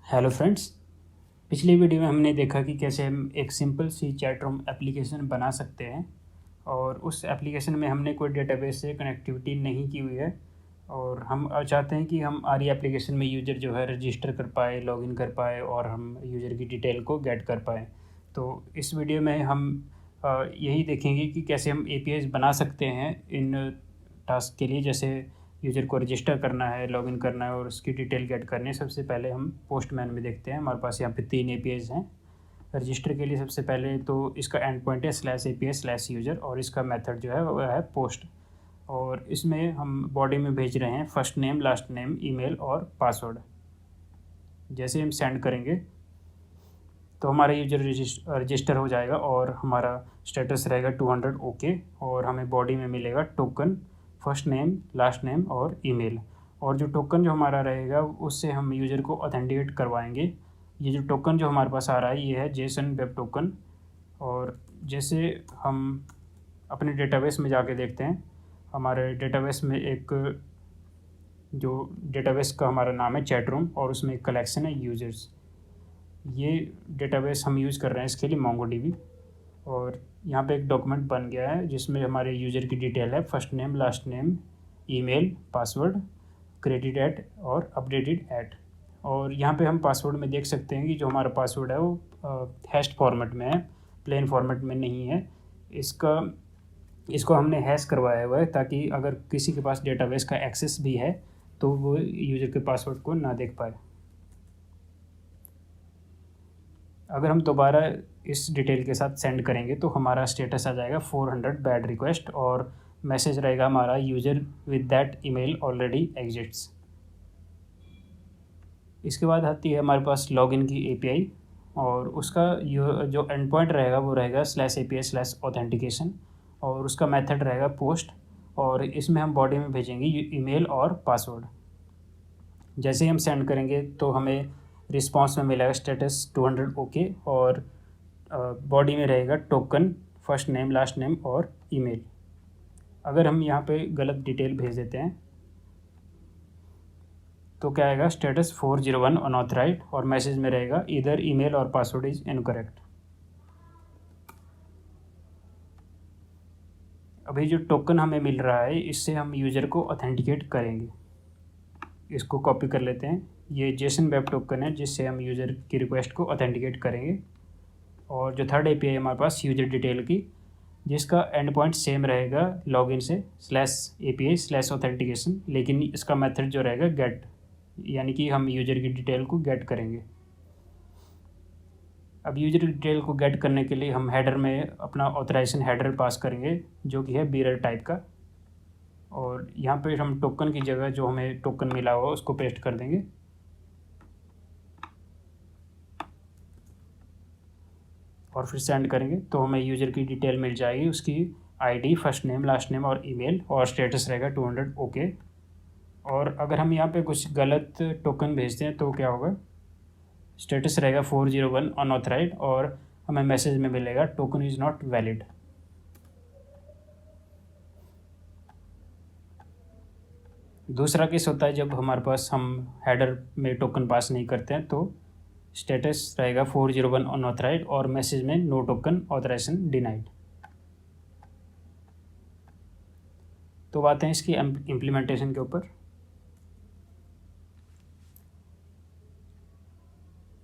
Hello friends. पिछली video में हमने देखा कि कैसे हम एक सिंपल सी चैट रूम एप्लीकेशन बना सकते हैं और उस एप्लीकेशन में हमने कोई डेटाबेस से कनेक्टिविटी नहीं की हुई है और हम चाहते हैं कि हम हमारी एप्लीकेशन में यूज़र जो है रजिस्टर कर पाए, लॉगिन कर पाए और हम यूज़र की डिटेल को गेट कर पाएँ। तो इस वीडियो में हम यही देखेंगे कि कैसे हम एपीआईज़ बना सकते हैं इन टास्क के लिए, जैसे यूज़र को रजिस्टर करना है, लॉगिन करना है और उसकी डिटेल गेट करनी है। सबसे पहले हम पोस्टमैन में देखते हैं। हमारे पास यहाँ पे 3 एपीआईज़ हैं। रजिस्टर के लिए सबसे पहले तो इसका एंड पॉइंट है /API/यूज़र और इसका मेथड जो है वह है पोस्ट। और इसमें हम बॉडी में भेज रहे हैं first name, last name, email और पासवर्ड। जैसे हम सेंड करेंगे तो हमारा यूज़र रजिस्टर हो जाएगा और हमारा स्टेटस रहेगा 200 ओके और हमें बॉडी में मिलेगा token, first name, last name और ईमेल। और जो टोकन जो हमारा रहेगा उससे हम यूज़र को ऑथेंटिकेट करवाएंगे। ये जो टोकन जो हमारे पास आ रहा है ये है जेसन वेब टोकन। और जैसे हम अपने डेटाबेस में जाके देखते हैं, हमारे डेटाबेस में एक जो डेटाबेस का हमारा नाम है चैट रूम और उसमें एक कलेक्शन है यूज़र्स। ये डेटाबेस हम यूज़ कर रहे हैं इसके लिए MongoDB। और यहाँ पे एक डॉक्यूमेंट बन गया है जिसमें हमारे यूज़र की डिटेल है, first name, last name, email, password, credit at और अपडेटेड एट। और यहाँ पे हम पासवर्ड में देख सकते हैं कि जो हमारा पासवर्ड है वो हैश्ड फॉर्मेट में है, प्लेन फॉर्मेट में नहीं है। इसको हमने हैश करवाया हुआ है ताकि अगर किसी के पास डेटाबेस का एक्सेस भी है तो वो यूज़र के पासवर्ड को ना देख पाए। अगर हम दोबारा इस डिटेल के साथ सेंड करेंगे तो हमारा स्टेटस आ जाएगा 400 बैड रिक्वेस्ट और मैसेज रहेगा हमारा user with that email already exits. इसके बाद आती है हमारे पास लॉगिन की एपीआई और उसका जो एंड पॉइंट रहेगा वो रहेगा /API/ऑथेंटिकेशन और उसका मेथड रहेगा पोस्ट। और इसमें हम बॉडी में भेजेंगे ईमेल और पासवर्ड। जैसे ही हम सेंड करेंगे तो हमें रिस्पांस में मिलेगा स्टेटस 200 ओके और बॉडी में रहेगा token, first name, last name और ईमेल। अगर हम यहाँ पे गलत डिटेल भेज देते हैं तो क्या आएगा, स्टेटस 401 अनऑथराइज्ड और मैसेज में रहेगा इधर ईमेल और पासवर्ड इज इनकरेक्ट। अभी जो टोकन हमें मिल रहा है इससे हम यूज़र को ऑथेंटिकेट करेंगे। इसको कॉपी कर लेते हैं। ये जेसन वेब टोकन है जिससे हम यूज़र की रिक्वेस्ट को ऑथेंटिकेट करेंगे। और जो थर्ड एपीआई हमारे पास यूज़र डिटेल की, जिसका एंड पॉइंट सेम रहेगा लॉगिन से /API/ऑथेंटिकेशन, लेकिन इसका मेथड जो रहेगा गेट, यानी कि हम यूज़र की डिटेल को गेट करेंगे। अब यूज़र की डिटेल को गेट करने के लिए हम हेडर में अपना ऑथराइजेशन हेडर पास करेंगे जो कि है बीरर टाइप का। और यहाँ पे हम टोकन की जगह जो हमें टोकन मिला हुआ उसको पेस्ट कर देंगे। और फिर सेंड करेंगे तो हमें यूज़र की डिटेल मिल जाएगी, उसकी ID, first name, last name और ईमेल और स्टेटस रहेगा 200 ओके। और अगर हम यहाँ पे कुछ गलत टोकन भेजते हैं तो क्या होगा, स्टेटस रहेगा 401 अनऑथराइज्ड और हमें मैसेज में मिलेगा टोकन इज़ नॉट वैलिड। दूसरा केस होता है जब हमारे पास हम हेडर में टोकन पास नहीं करते हैं तो स्टेटस रहेगा 401 अनऑथराइज्ड और मैसेज में नो टोकन ऑथराइजेशन डिनाइड। तो बात है इसकी इम्प्लीमेंटेशन के ऊपर।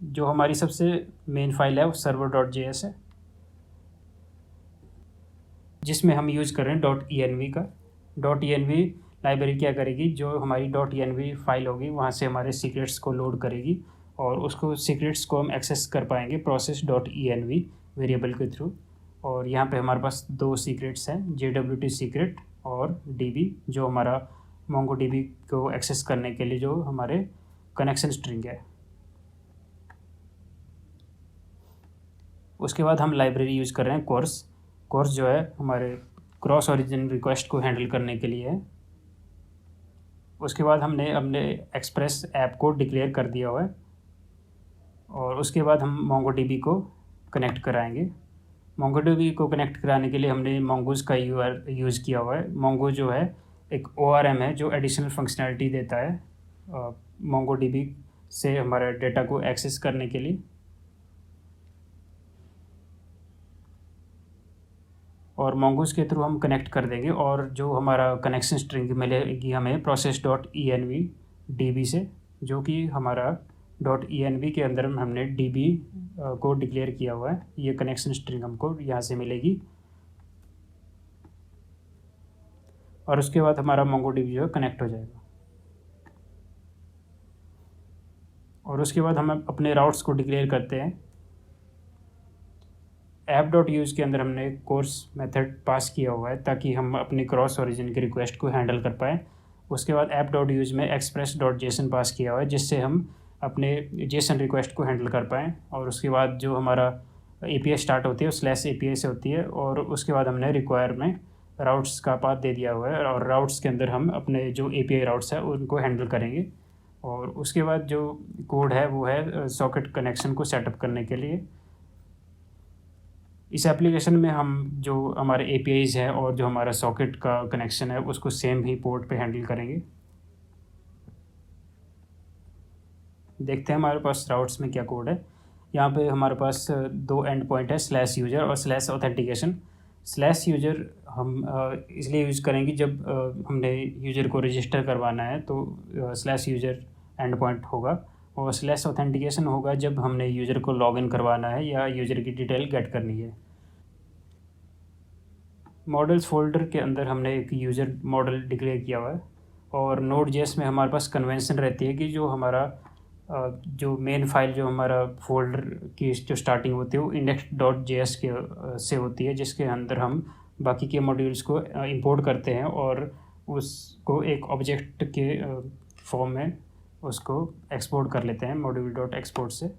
जो हमारी सबसे मेन फाइल है वो server.js है जिसमें हम यूज़ कर रहे हैं .env का। .env लाइब्रेरी क्या करेगी, जो हमारी .env फाइल होगी वहाँ से हमारे सीक्रेट्स को लोड करेगी और उसको सीक्रेट्स को हम एक्सेस कर पाएंगे process.env वेरिएबल के थ्रू। और यहाँ पे हमारे पास 2 सीक्रेट्स हैं, JWT सीक्रेट और DB, जो हमारा MongoDB को एक्सेस करने के लिए जो हमारे कनेक्शन स्ट्रिंग है। उसके बाद हम लाइब्रेरी यूज़ कर रहे हैं कोर्स जो है हमारे क्रॉस ओरिजिन रिक्वेस्ट को हैंडल करने के लिए है। उसके बाद हमने अपने एक्सप्रेस ऐप को डिक्लेयर कर दिया हुआ है और उसके बाद हम MongoDB को कनेक्ट कराएंगे। MongoDB को कनेक्ट कराने के लिए हमने Mongoose का यूज़ किया हुआ है। Mongo जो है एक ORM है जो एडिशनल फंक्शनैलिटी देता है MongoDB से हमारे डेटा को एक्सेस करने के लिए, और mongoose के थ्रू हम कनेक्ट कर देंगे। और जो हमारा कनेक्शन स्ट्रिंग मिलेगी हमें process.env से, जो कि हमारा .env के अंदर हमने db को डिक्लेयर किया हुआ है। ये कनेक्शन स्ट्रिंग हमको यहाँ से मिलेगी, और उसके बाद हमारा MongoDB जो है कनेक्ट हो जाएगा। और उसके बाद हम अपने राउट्स को डिक्लेयर करते हैं। app.use के अंदर हमने कोर्स मेथड पास किया हुआ है ताकि हम अपनी क्रॉस ओरिजिन की रिक्वेस्ट को हैंडल कर पाएँ। उसके बाद app.use में express.json पास किया हुआ है जिससे हम अपने जेसन रिक्वेस्ट को हैंडल कर पाएँ। और उसके बाद जो हमारा API स्टार्ट होती है वो /API से होती है, और उसके बाद हमने रिक्वायर में राउट्स का पाथ दे दिया हुआ है, और राउट्स के अंदर हम अपने जो API राउट्स है उनको हैंडल करेंगे। और उसके बाद जो कोड है वो है सॉकेट कनेक्शन को सेटअप करने के लिए। इस एप्लीकेशन में हम जो हमारे APIs है और जो हमारा सॉकेट का कनेक्शन है उसको सेम ही पोर्ट पे हैंडल करेंगे। देखते हैं हमारे पास राउट्स में क्या कोड है। यहाँ पे हमारे पास 2 एंड पॉइंट है, /user और /authentication। /user हम इसलिए यूज़ करेंगे जब हमने यूज़र को रजिस्टर करवाना है तो /user एंड पॉइंट होगा, और /authentication होगा जब हमने यूज़र को लॉगिन करवाना है या यूज़र की डिटेल गेट करनी है। मॉडल्स फोल्डर के अंदर हमने एक यूज़र मॉडल डिक्लेयर किया हुआ है, और Node.js में हमारे पास कन्वेंशन रहती है कि जो हमारा जो मेन फाइल जो हमारा फोल्डर की जो स्टार्टिंग होती है वो index.js के से होती है, जिसके अंदर हम बाकी के मॉड्यूल्स को इंपोर्ट करते हैं और उसको एक ऑब्जेक्ट के फॉर्म में उसको एक्सपोर्ट कर लेते हैं module.export से।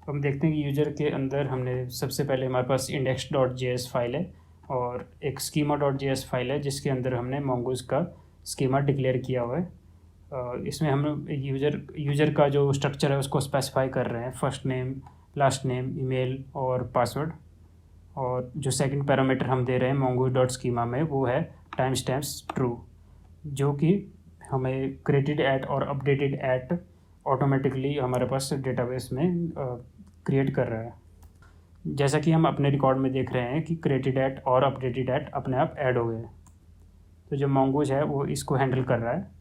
हम देखते हैं कि यूज़र के अंदर हमने सबसे पहले हमारे पास index.js फाइल है और एक schema.js फाइल है जिसके अंदर हमने mongoose का स्कीमा डिक्लेयर किया हुआ है। इसमें हम यूज़र का जो स्ट्रक्चर है उसको स्पेसिफाई कर रहे हैं, first name, last name, email और पासवर्ड। और जो सेकंड पैरामीटर हम दे रहे हैं mongoose.schema में वो है टाइम स्टैम्प्स ट्रू, जो कि हमें क्रिएटेड एट और अपडेटेड एट ऑटोमेटिकली हमारे पास डेटाबेस में क्रिएट कर रहा है। जैसा कि हम अपने रिकॉर्ड में देख रहे हैं कि क्रिएटेड एट और अपडेटेड एट अपने आप ऐड हो गए, तो जो mongoose है वो इसको हैंडल कर रहा है।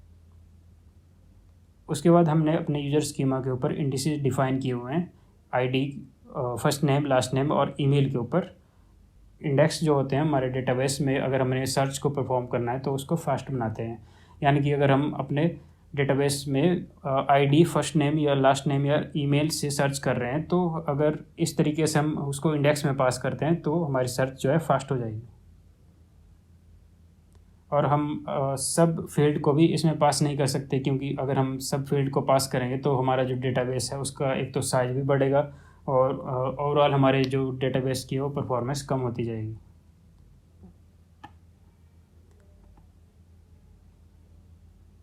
उसके बाद हमने अपने यूज़र स्कीमा के ऊपर इंडिसेस डिफ़ाइन किए हुए हैं, ID, first name, last name और ईमेल के ऊपर। इंडेक्स जो होते हैं हमारे डेटाबेस में, अगर हमने सर्च को परफॉर्म करना है तो उसको फास्ट बनाते हैं। यानी कि अगर हम अपने डेटाबेस में आईडी, फर्स्ट नेम या लास्ट नेम या ईमेल से सर्च कर रहे हैं, तो अगर इस तरीके से हम उसको इंडेक्स में पास करते हैं तो हमारी सर्च जो है फास्ट हो जाएगी। और हम सब फील्ड को भी इसमें पास नहीं कर सकते, क्योंकि अगर हम सब फील्ड को पास करेंगे तो हमारा जो डेटाबेस है उसका एक तो साइज भी बढ़ेगा और ओवरऑल हमारे जो डेटाबेस की वो परफॉर्मेंस कम होती जाएगी।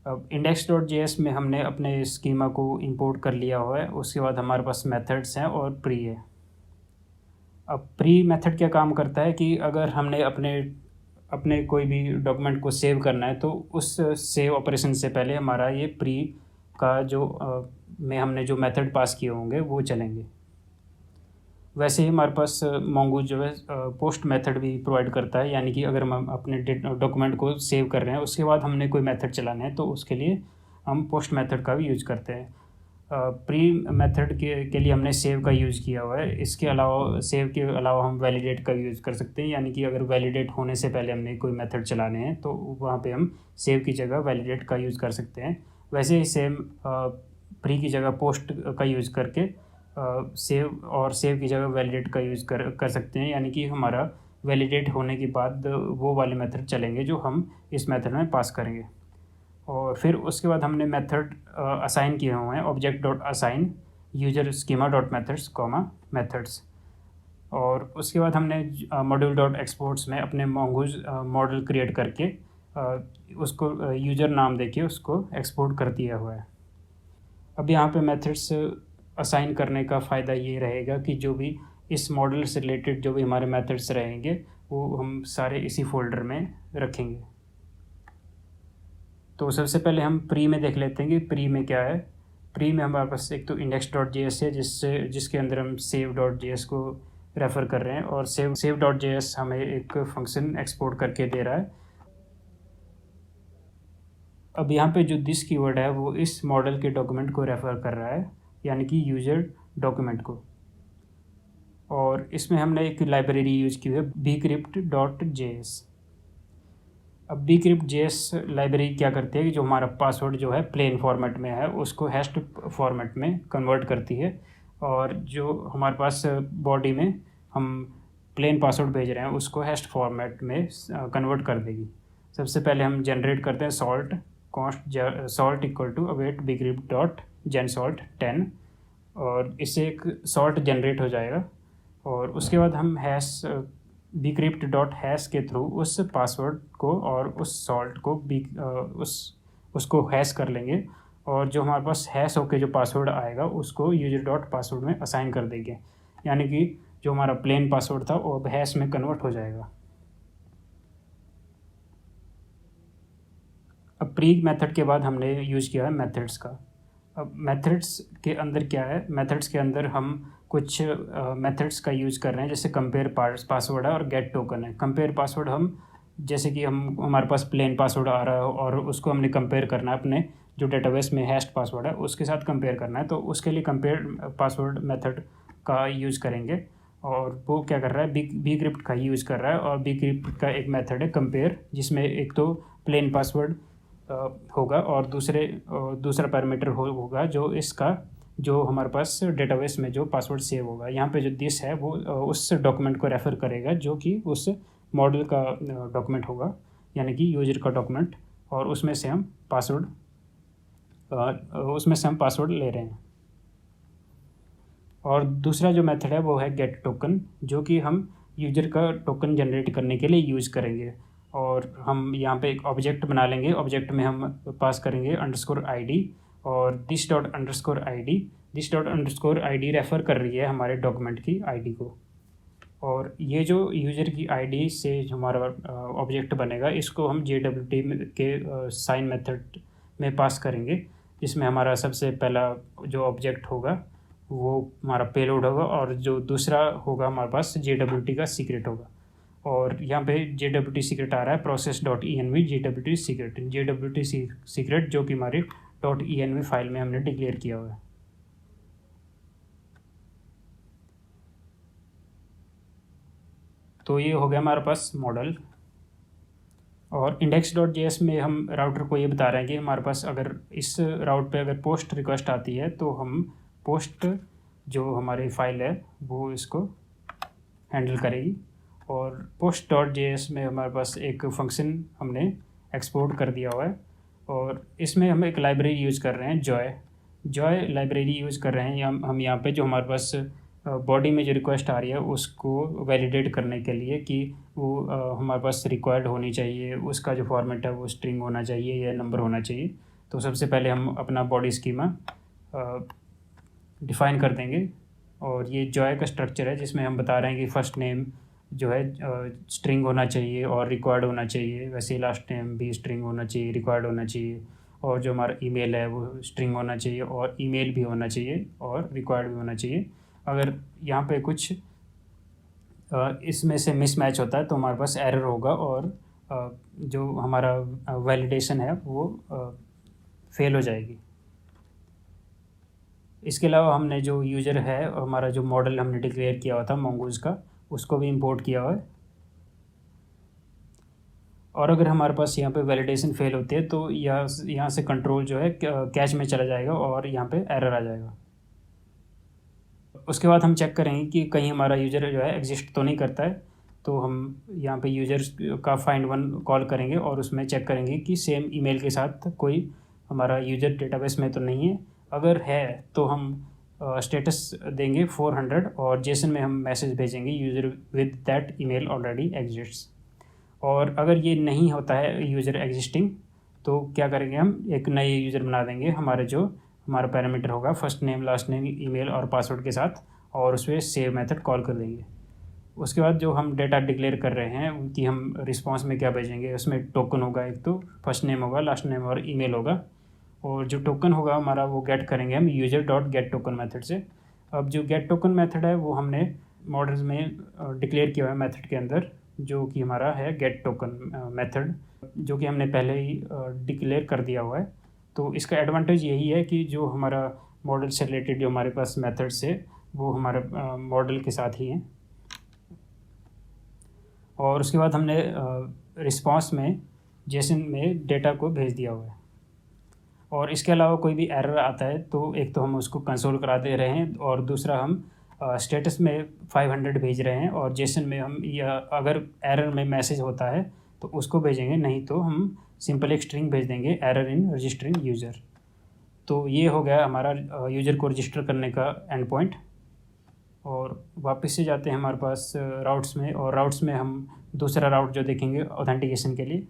अब index.js में हमने अपने स्कीमा को इंपोर्ट कर लिया हुआ है। उसके बाद हमारे पास मेथड्स हैं और प्री है। अब प्री मेथड क्या काम करता है कि अगर हमने अपने कोई भी डॉक्यूमेंट को सेव करना है तो उस सेव ऑपरेशन से पहले हमारा ये प्री का जो में हमने जो मेथड पास किए होंगे वो चलेंगे। वैसे ही हमारे पास mongoose जो है पोस्ट मेथड भी प्रोवाइड करता है, यानी कि अगर हम अपने डॉक्यूमेंट को सेव कर रहे हैं उसके बाद हमने कोई मेथड चलाना है तो उसके लिए हम पोस्ट मेथड का भी यूज़ करते हैं। प्री मेथड के लिए हमने सेव का यूज़ किया हुआ है। इसके अलावा सेव के अलावा हम वैलिडेट का यूज़ कर सकते हैं, यानी कि अगर वैलिडेट होने से पहले हमने कोई मेथड चलाने हैं तो वहाँ पे हम सेव की जगह वैलिडेट का यूज़ कर सकते हैं। वैसे ही सेम प्री की जगह पोस्ट का यूज़ करके सेव की जगह वैलिडेट का यूज़ कर सकते हैं, यानी कि हमारा वैलिडेट होने के बाद वो वाले मेथड चलेंगे जो हम इस मेथड में पास करेंगे। और फिर उसके बाद हमने मेथड असाइन किए हुए हैं, object.assign user schema dot methods comma methods. और उसके बाद हमने module.exports में अपने mongoose मॉडल क्रिएट करके उसको यूज़र नाम देके उसको एक्सपोर्ट कर दिया हुआ है। अब यहाँ पे मेथड्स असाइन करने का फ़ायदा ये रहेगा कि जो भी इस मॉडल से रिलेटेड जो भी हमारे मेथड्स रहेंगे वो हम सारे इसी फोल्डर में रखेंगे। तो सबसे पहले हम प्री में देख लेते हैं कि प्री में क्या है। प्री में हमारे पास एक तो index.js है जिसके अंदर हम save.js को रेफ़र कर रहे हैं, और save.js हमें एक फंक्शन एक्सपोर्ट करके दे रहा है। अब यहाँ पे जो दिस कीवर्ड है वो इस मॉडल के डॉक्यूमेंट को रेफ़र कर रहा है, यानी कि यूज़र डॉक्यूमेंट को। और इसमें हमने एक लाइब्रेरी यूज़ की है bcrypt.js। अब bcrypt.js लाइब्रेरी क्या करती है कि जो हमारा पासवर्ड जो है प्लेन फॉर्मेट में है उसको हैश्ड फॉर्मेट में कन्वर्ट करती है, और जो हमारे पास बॉडी में हम प्लेन पासवर्ड भेज रहे हैं उसको हैश्ड फॉर्मेट में कन्वर्ट कर देगी। सबसे पहले हम जनरेट करते हैं salt const salt equal to await bcrypt.gensalt10, और इससे एक सॉल्ट जनरेट हो जाएगा। और उसके बाद हम हैश bcrypt.hash के थ्रू उस पासवर्ड को और उस सॉल्ट को उसको हैश कर लेंगे, और जो हमारे पास हैश होके जो पासवर्ड आएगा उसको user.password में असाइन कर देंगे, यानी कि जो हमारा प्लेन पासवर्ड था वो अब हैश में कन्वर्ट हो जाएगा। अब प्री मेथड के बाद हमने यूज़ किया है मेथड्स का। अब मेथड्स के अंदर क्या है, मेथड्स के अंदर हम कुछ मेथड्स का यूज़ कर रहे हैं, जैसे कंपेयर पासवर्ड है और गेट टोकन है। कंपेयर पासवर्ड हम जैसे कि हमारे पास प्लेन पासवर्ड आ रहा है और उसको हमने कंपेयर करना है अपने जो डेटाबेस में हैश्ड पासवर्ड है उसके साथ कंपेयर करना है, तो उसके लिए कंपेयर पासवर्ड मेथड का यूज़ करेंगे। और वो क्या कर रहा है, bcrypt का यूज़ कर रहा है, और bcrypt का एक मेथड है कंपेयर, जिसमें एक तो प्लेन पासवर्ड होगा और दूसरा पैरामीटर होगा जो इसका जो हमारे पास डेटाबेस में जो पासवर्ड सेव होगा। यहाँ पे जो दिस है वो उस डॉक्यूमेंट को रेफ़र करेगा जो कि उस मॉडल का डॉक्यूमेंट होगा, यानी कि यूजर का डॉक्यूमेंट, और उसमें से हम पासवर्ड ले रहे हैं। और दूसरा जो मेथड है वो है गेट टोकन, जो कि हम यूजर का टोकन जनरेट करने के लिए यूज़ करेंगे। और हम यहाँ पे एक ऑब्जेक्ट बना लेंगे, ऑब्जेक्ट में हम पास करेंगे _id, और दिस._id रेफ़र कर रही है हमारे डॉक्यूमेंट की आईडी को। और ये जो यूज़र की आईडी से हमारा ऑब्जेक्ट बनेगा इसको हम JWT के साइन मेथड में पास करेंगे, जिसमें हमारा सबसे पहला जो ऑब्जेक्ट होगा वो हमारा पेलोड होगा, और जो दूसरा होगा हमारे पास JWT का सीक्रेट होगा। और यहाँ पे JWT सीक्रेट आ रहा है process.env JWT सीक्रेट जो कि हमारी .env फाइल में हमने डिक्लेयर किया हुआ है। तो ये हो गया हमारे पास मॉडल। और index.js में हम राउटर को ये बता रहे हैं कि हमारे पास अगर इस राउट पे अगर पोस्ट रिक्वेस्ट आती है तो हम पोस्ट जो हमारी फाइल है वो इसको हैंडल करेगी। और post.js में हमारे पास एक फंक्शन हमने एक्सपोर्ट कर दिया हुआ है, और इसमें हम एक लाइब्रेरी यूज़ कर रहे हैं जॉय लाइब्रेरी यूज़ कर रहे हैं। हम यहाँ पे जो हमारे पास बॉडी में जो रिक्वेस्ट आ रही है उसको वैलिडेट करने के लिए कि वो हमारे पास रिक्वायर्ड होनी चाहिए, उसका जो फॉर्मेट है वो स्ट्रिंग होना चाहिए या नंबर होना चाहिए। तो सबसे पहले हम अपना बॉडी स्कीमा डिफ़ाइन कर देंगे, और ये जॉय का स्ट्रक्चर है जिसमें हम बता रहे हैं कि फर्स्ट नेम जो है स्ट्रिंग होना चाहिए और रिक्वायर्ड होना चाहिए, वैसे ही लास्ट नेम भी स्ट्रिंग होना चाहिए, रिक्वायर्ड होना चाहिए, और जो हमारा ईमेल है वो स्ट्रिंग होना चाहिए और ईमेल भी होना चाहिए और रिक्वायर्ड भी होना चाहिए। अगर यहाँ पे कुछ इसमें से मिसमैच होता है तो हमारे पास एरर होगा, और जो हमारा वैलिडेशन है वो फेल हो जाएगी। इसके अलावा हमने जो यूज़र है हमारा जो मॉडल हमने डिक्लेयर किया हुआ था मोंगोज़ का, उसको भी इंपोर्ट किया हुआ है। और अगर हमारे पास यहाँ पे वैलिडेशन फेल होती है तो यहाँ से कंट्रोल जो है कैश में चला जाएगा और यहाँ पे एरर आ जाएगा। उसके बाद हम चेक करेंगे कि कहीं हमारा यूज़र जो है एग्जिस्ट तो नहीं करता है, तो हम यहाँ पे यूज़र का फाइंड वन कॉल करेंगे और उसमें चेक करेंगे कि सेम ईमेल के साथ कोई हमारा यूज़र डेटाबेस में तो नहीं है। अगर है तो हम स्टेटस देंगे 400, और जेसन में हम मैसेज भेजेंगे user with that email already exists. और अगर ये नहीं होता है यूज़र एग्जिस्टिंग तो क्या करेंगे, हम एक नए यूज़र बना देंगे हमारा पैरामीटर होगा first name last name email और पासवर्ड के साथ, और उस पर सेव मेथड कॉल कर देंगे। उसके बाद जो हम डेटा डिक्लेयर कर रहे हैं उनकी हम रिस्पांस में क्या भेजेंगे, उसमें टोकन होगा, एक तो फर्स्ट नेम होगा, लास्ट नेम और ईमेल होगा, और जो टोकन होगा हमारा वो गेट करेंगे हम user dot get token method से। अब जो गेट टोकन मेथड है वो हमने मॉडल्स में डिक्लेयर किया हुआ है मेथड के अंदर, जो कि हमारा है गेट टोकन मेथड, जो कि हमने पहले ही डिक्लेयर कर दिया हुआ है। तो इसका एडवांटेज यही है कि जो हमारा मॉडल से रिलेटेड जो हमारे पास मेथड्स है वो हमारे मॉडल के साथ ही हैं। और उसके बाद हमने रिस्पांस में जेसन में डेटा को भेज दिया हुआ है। और इसके अलावा कोई भी एरर आता है तो एक तो हम उसको कंसोल करा दे रहे हैं, और दूसरा हम स्टेटस में 500 भेज रहे हैं, और जेसन में हम या अगर एरर में मैसेज होता है तो उसको भेजेंगे, नहीं तो हम सिंपल एक स्ट्रिंग भेज देंगे एरर इन रजिस्टरिंग यूज़र। तो ये हो गया हमारा यूज़र को रजिस्टर करने का एंड पॉइंट। और वापस से जाते हैं हमारे पास राउट्स में, और राउट्स में हम दूसरा राउट जो देखेंगे ऑथेंटिकेशन के लिए।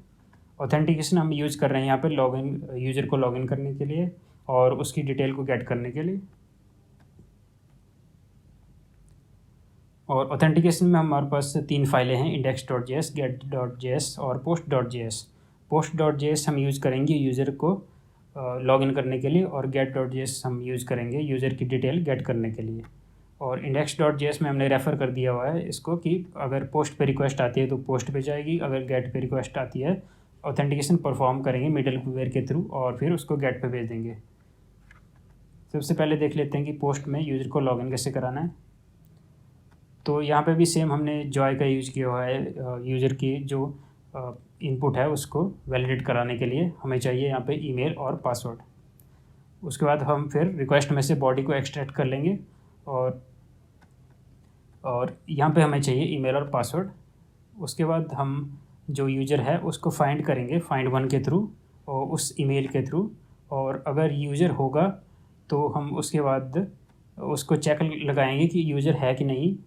ऑथेंटिकेशन हम यूज़ कर रहे हैं यहाँ पे लॉगिन, यूज़र को लॉगिन करने के लिए और उसकी डिटेल को गेट करने के लिए। और ऑथेंटिकेशन में हमारे पास 3 फाइलें हैं, index.js, get.js और post.js। post.js हम यूज़ करेंगे यूज़र को लॉगिन करने के लिए, और get.js हम यूज़ करेंगे यूज़र की डिटेल गेट करने के लिए। और index.js में हमने रेफ़र कर दिया हुआ है इसको कि अगर पोस्ट पे रिक्वेस्ट आती है तो पोस्ट पे जाएगी, अगर गेट पे रिक्वेस्ट आती है ऑथेंटिकेशन परफॉर्म करेंगे मिडलवेयर के थ्रू और फिर उसको गेट पे भेज देंगे। सबसे पहले देख लेते हैं कि पोस्ट में यूज़र को लॉगिन कैसे कराना है। तो यहाँ पे भी सेम हमने जॉय का यूज़ किया हुआ है। यूज़र की जो इनपुट है उसको वैलिडेट कराने के लिए हमें चाहिए यहाँ पे ईमेल और पासवर्ड। उसके बाद हम फिर रिक्वेस्ट में से बॉडी को एक्सट्रैक्ट कर लेंगे, और यहाँ पे हमें चाहिए ईमेल और पासवर्ड। उसके बाद हम जो यूज़र है उसको फाइंड करेंगे फाइंड वन के थ्रू और उस ईमेल के थ्रू, और अगर यूज़र होगा तो हम उसके बाद उसको चेक लगाएंगे कि यूज़र है कि नहीं।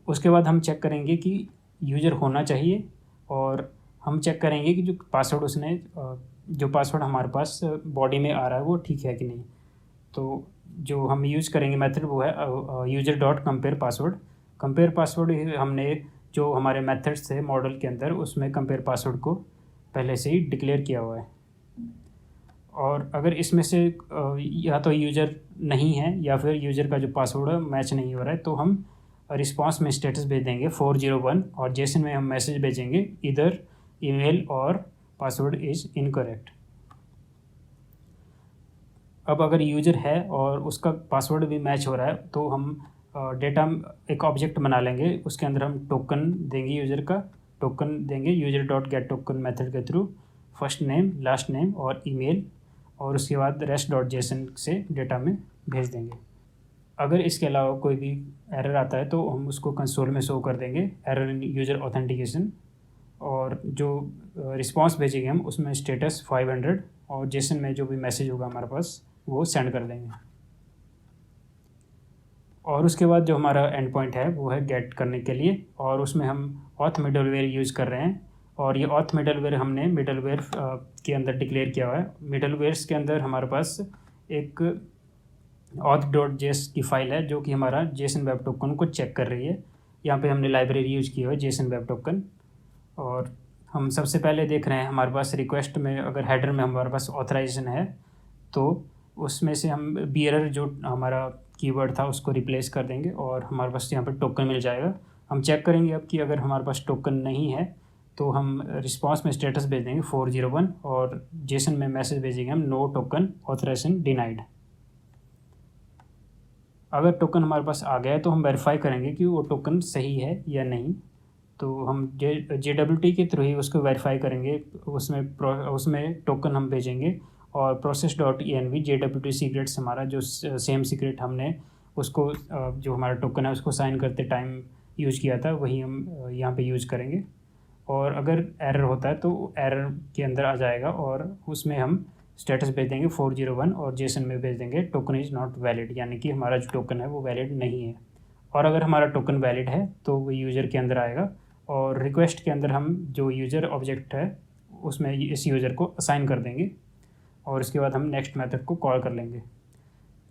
उसके बाद हम चेक करेंगे कि यूज़र होना चाहिए, और हम चेक करेंगे कि जो पासवर्ड उसने जो पासवर्ड हमारे पास बॉडी में आ रहा है वो ठीक है कि नहीं। तो जो हम यूज़ करेंगे मेथड वो है user dot compare password. Compare password हमने जो हमारे मेथड्स थे मॉडल के अंदर उसमें कंपेयर पासवर्ड को पहले से ही डिक्लेयर किया हुआ है। और अगर इसमें से या तो यूज़र नहीं है या फिर यूज़र का जो पासवर्ड है मैच नहीं हो रहा है, तो हम रिस्पांस में स्टेटस भेज देंगे 401, और जेसन में हम मैसेज भेजेंगे इधर ईमेल और पासवर्ड इज़ इनकरेक्ट। अब अगर यूज़र है और उसका पासवर्ड भी मैच हो रहा है तो हम डेटा एक ऑब्जेक्ट बना लेंगे, उसके अंदर हम टोकन देंगे, यूज़र का टोकन देंगे user dot get token method के through, first name last name और ईमेल, और उसके बाद रेस्ट डॉट जेसन से डेटा में भेज देंगे। अगर इसके अलावा कोई भी एरर आता है तो हम उसको कंसोल में शो कर देंगे एरर इन यूज़र ऑथेंटिकेशन, और जो रिस्पांस भेजेंगे हम उसमें स्टेटस 500 और जेसन में जो भी मैसेज होगा हमारे पास वो सेंड कर देंगे। और उसके बाद जो हमारा एंड पॉइंट है वो है गेट करने के लिए, और उसमें हम ऑथ मिडलवेयर यूज़ कर रहे हैं, और ये ऑथ मिडलवेयर हमने मिडलवेयर के अंदर डिक्लेयर किया हुआ है। मिडलवेयर्स के अंदर हमारे पास एक auth.js की फ़ाइल है जो कि हमारा जेसन वेब टोकन को चेक कर रही है। यहाँ पे हमने लाइब्रेरी यूज़ की हुई है जेसन वेब टोकन। और हम सबसे पहले देख रहे हैं हमारे पास रिक्वेस्ट में अगर हेडर में हमारे पास ऑथराइजेशन है तो उसमें से हम बियरर जो हमारा कीवर्ड था उसको रिप्लेस कर देंगे और हमारे पास यहाँ पर टोकन मिल जाएगा। हम चेक करेंगे अब कि अगर हमारे पास टोकन नहीं है तो हम रिस्पांस में स्टेटस भेज देंगे 401, और जेसन में मैसेज भेजेंगे हम नो टोकन ऑथराइजेशन डिनाइड। अगर टोकन हमारे पास आ गया है तो हम वेरीफाई करेंगे कि वो टोकन सही है या नहीं। तो हम JWT के थ्रू ही उसको वेरीफाई करेंगे, उसमें टोकन हम भेजेंगे, और process.env JWT सीक्रेट्स हमारा जो सेम सीक्रेट हमने उसको जो हमारा टोकन है उसको साइन करते टाइम यूज़ किया था वही हम यहाँ पे यूज़ करेंगे। और अगर एरर होता है तो एरर के अंदर आ जाएगा और उसमें हम स्टेटस भेज देंगे 401 और जेसन में भेज देंगे टोकन इज़ नॉट वैलिड, यानी कि हमारा जो टोकन है वो वैलिड नहीं है। और अगर हमारा टोकन वैलिड है तो वो यूज़र के अंदर आएगा, और रिक्वेस्ट के अंदर हम जो यूज़र ऑब्जेक्ट है उसमें इस यूज़र को असाइन कर देंगे, और इसके बाद हम नेक्स्ट मेथड को कॉल कर लेंगे।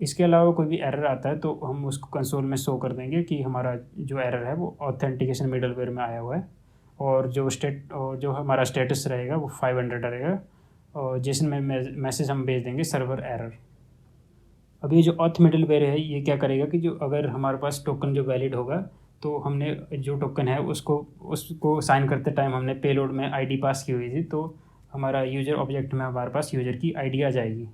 इसके अलावा कोई भी एरर आता है तो हम उसको कंसोल में शो कर देंगे कि हमारा जो एरर है वो ऑथेंटिकेशन मिडलवेयर में आया हुआ है। और जो हमारा स्टेटस रहेगा वो 500 रहेगा, और जेसन में मैसेज हम भेज देंगे सर्वर एरर। अब ये जो ऑथ मिडलवेयर है ये क्या करेगा कि जो अगर हमारे पास टोकन जो वैलिड होगा, तो हमने जो टोकन है उसको साइन करते टाइम हमने पेलोड में आईडी पास की हुई थी, तो हमारा यूज़र ऑब्जेक्ट में हमारे पास यूज़र की आईडी आ जाएगी।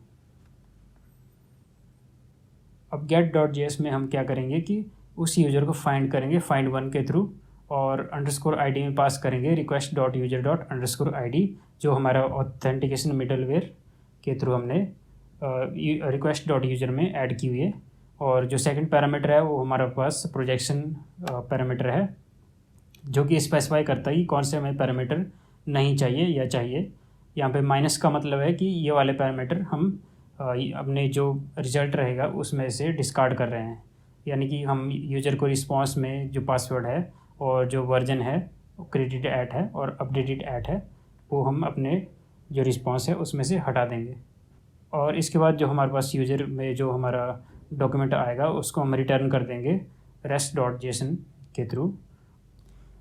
अब get.js में हम क्या करेंगे कि उस यूज़र को फाइंड करेंगे find1 के थ्रू, और _id में पास करेंगे request.user._id, जो हमारा ऑथेंटिकेशन मिडलवेयर के थ्रू हमने request.user में ऐड की हुई है। और जो सेकंड पैरामीटर है वो हमारे पास प्रोजेक्शन पैरामीटर है, जो कि स्पेसिफाई करता है कि कौन से हमें पैरामीटर नहीं चाहिए या चाहिए। यहाँ पे माइनस का मतलब है कि ये वाले पैरामीटर हम अपने जो रिजल्ट रहेगा उसमें से डिस्कार्ड कर रहे हैं, यानी कि हम यूज़र को रिस्पॉन्स में जो पासवर्ड है और जो वर्जन है क्रेडिट ऐट है और अपडेटेड ऐट है, वो हम अपने जो रिस्पॉन्स है उसमें से हटा देंगे। और इसके बाद जो हमारे पास यूज़र में जो हमारा डॉक्यूमेंट आएगा उसको हम रिटर्न कर देंगे rest.json के थ्रू।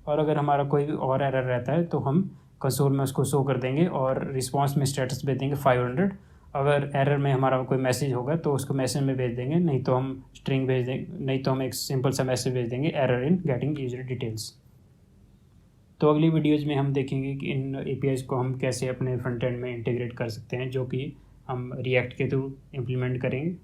और अगर हमारा कोई भी और एरर रहता है तो हम कंसोल में उसको शो कर देंगे और रिस्पॉन्स में स्टेटस भेज देंगे 500। अगर एरर में हमारा कोई मैसेज होगा तो उसको मैसेज में भेज देंगे, नहीं तो हम स्ट्रिंग भेज देंगे, नहीं तो हम एक सिंपल सा मैसेज भेज देंगे error in getting user details. तो अगली वीडियोज़ में हम देखेंगे कि इन APIs को हम कैसे अपने फ्रंट एंड में इंटीग्रेट कर सकते हैं, जो कि हम रिएक्ट के थ्रू इम्प्लीमेंट करेंगे।